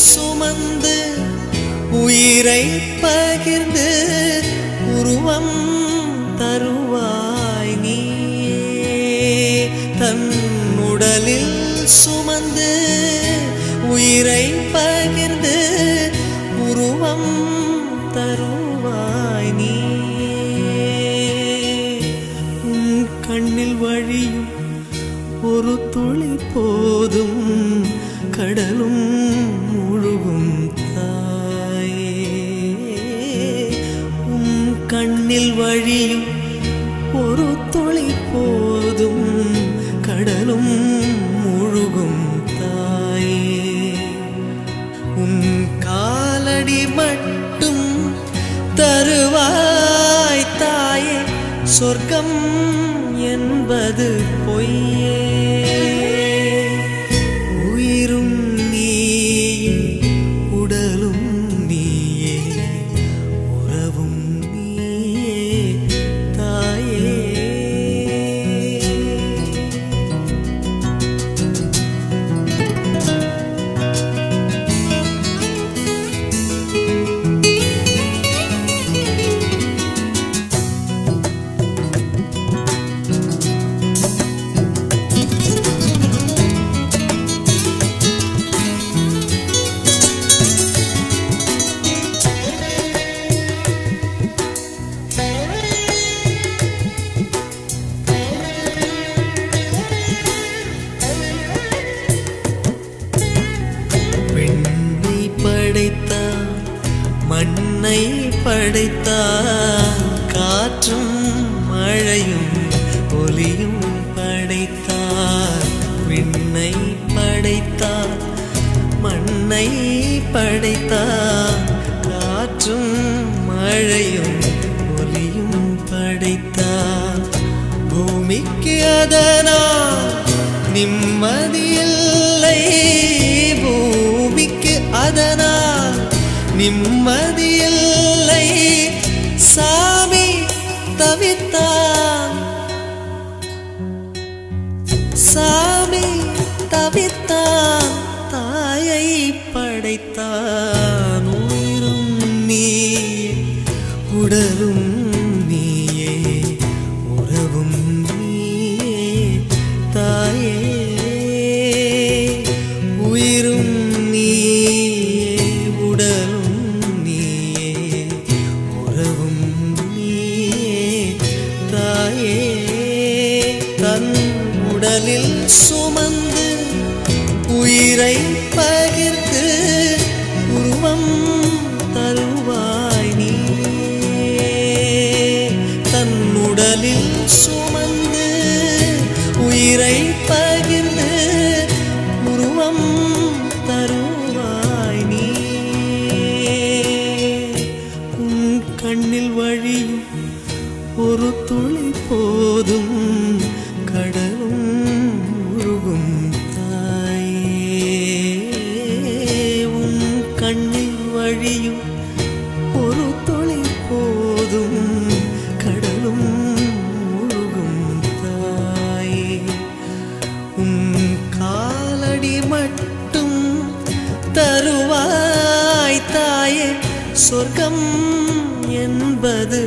சுமந்து உயிரை பகிர்ந்து உருவம் தருவாய் நீயே தன் உடலில் சுமந்து உயிரை பகிர்ந்து உருவம் தருவாய் நீயே உன் கண்ணில் வழியும் ஒரு துளி போதும் கடலும் முழுகும் தாயே உன் கண்ணில் வழியும் ஒரு துளி போதும் கடலும் முழுகும் தாயே உன் காலடி மட்டும் தருவாய் தாயே சொர்க்கம் என்பது பொய்யே உயிரும் நீயே உடலும் நீயே உறவும் நீயே தாயே மண்ணை படைத்தான் காற்றும் மழையும் ஒலியும் படைத்தான் விண்ணை படைத்தான் மண்ணை படைத்தான் காற்றும் மழையும் ஒலியும் படைத்தான் பூமிக்கு அதனால் நிம்மதியில்லை பூமிக்கு அதனால் நிம்மதியில்லை சாமி தவித்தான் சாமி தவித்தான் தாயை படைத்தான் உயிரும் நீயே உடலும் நீயே உறவும் நீயே தாயே உயிரும் தன் உடலில் சுமந்து உயிரை பகிர்ந்து உருவம் தருவாய் நீயே தன் உடலில் சுமந்து உயிரை பகிர்ந்து உருவம் தருவாய் நீயே உன் கண்ணில் வழியும் ஒரு துளி போதும் கடலும் முழுகும் தாயே உன் கண்ணில் வழியும் ஒரு துளி போதும் கடலும் முழுகும் தாயே உன் காலடி மட்டும் தருவாய் தாயே சொர்க்கம் என்பது